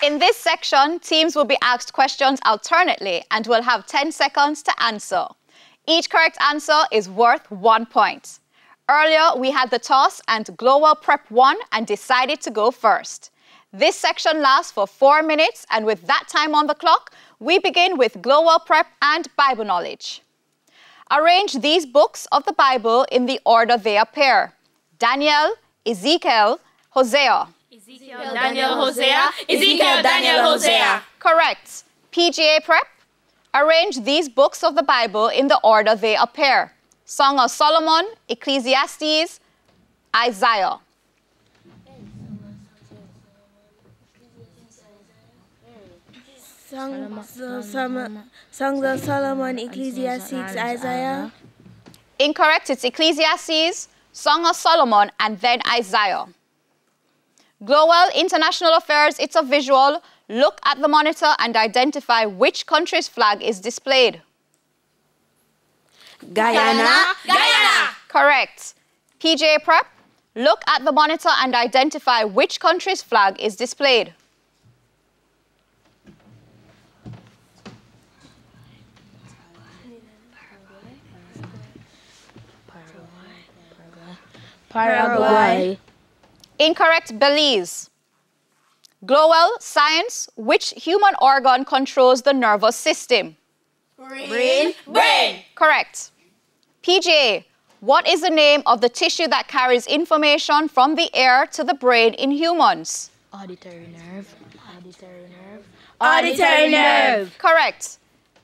In this section, teams will be asked questions alternately and will have 10 seconds to answer. Each correct answer is worth 1 point. Earlier, we had the toss and Glowell Prep won and decided to go first. This section lasts for 4 minutes, and with that time on the clock, we begin with Glowell Prep and Bible knowledge. Arrange these books of the Bible in the order they appear. Daniel, Ezekiel, Hosea. Ezekiel, Daniel, Hosea. Ezekiel, Daniel, Hosea. Correct. PGA Prep. Arrange these books of the Bible in the order they appear. Song of Solomon, Ecclesiastes, Isaiah. Songs of Solomon, Ecclesiastes, Isaiah. Incorrect, it's Ecclesiastes, Song of Solomon, and then Isaiah. Glowell International Affairs, it's a visual. Look at the monitor and identify which country's flag is displayed. Guyana. Guyana. Correct. PGA Prep, look at the monitor and identify which country's flag is displayed. Paraguay. Incorrect, Belize. Glowell, science, which human organ controls the nervous system? Brain. Brain. Correct. PGA, what is the name of the tissue that carries information from the air to the brain in humans? Auditory nerve. Auditory nerve. Auditory nerve. Correct.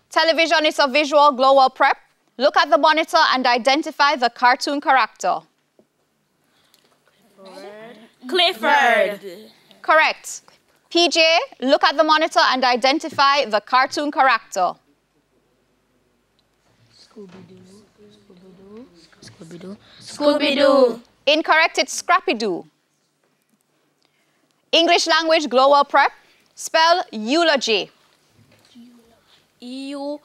Television is a visual. Glowell Prep. Look at the monitor and identify the cartoon character. Clifford. Correct. PGA, look at the monitor and identify the cartoon character. Scooby-Doo. Scooby-Doo. Scooby-Doo. Scooby-Doo. Incorrect, it's Scrappy-Doo. English language. Glowell Prep. Spell eulogy. EUOLOGY.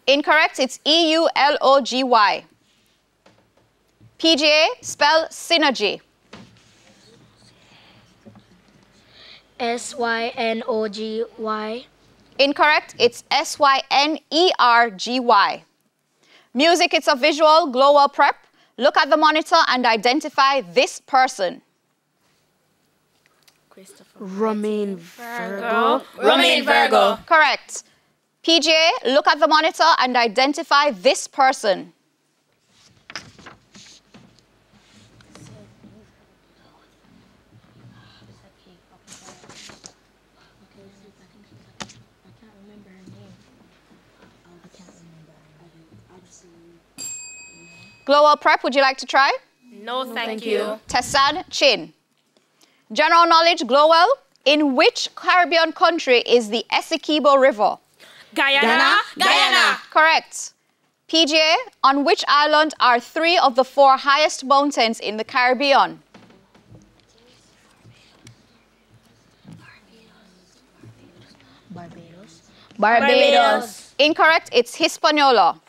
Incorrect, it's EULOGY. PGA, spell synergy. SYNOGY. Incorrect, it's SYNERGY. Music, it's a visual. Glowell Prep. Look at the monitor and identify this person. Romain Virgo. Romain Virgo. Correct. PGA, look at the monitor and identify this person. Glowell Prep, would you like to try? No, thank you. Tessan Chin. General knowledge. Glowell, in which Caribbean country is the Essequibo River? Guyana. Guyana. Correct. PGA, on which island are 3 of the 4 highest mountains in the Caribbean? Barbados. Incorrect, it's Hispaniola.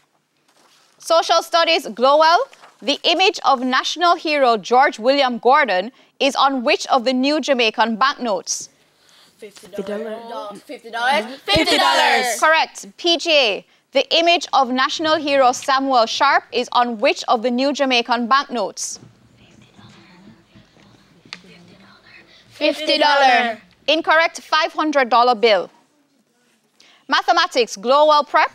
Social studies. Glowell, the image of national hero George William Gordon is on which of the new Jamaican banknotes? $50. $50. Correct. PGA, the image of national hero Samuel Sharp is on which of the new Jamaican banknotes? $50. Incorrect, $500 bill. Mathematics. Glowell Prep.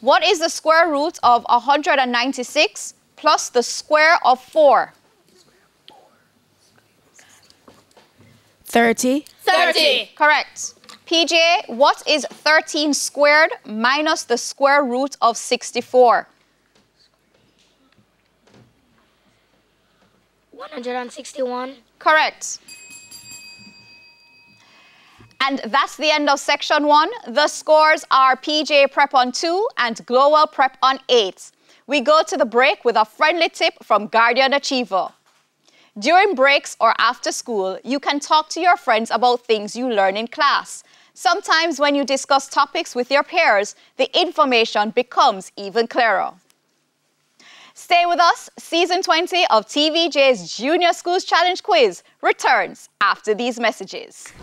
What is the square root of 196 plus the square of 4? 30. 30. Correct. PGA, what is 13 squared minus the square root of 64? 161. Correct. And that's the end of section 1. The scores are PGA Prep on 2 and Glowell Prep on 8. We go to the break with a friendly tip from Guardian Achiever. During breaks or after school, you can talk to your friends about things you learn in class. Sometimes when you discuss topics with your peers, the information becomes even clearer. Stay with us. Season 20 of TVJ's Junior Schools Challenge Quiz returns after these messages.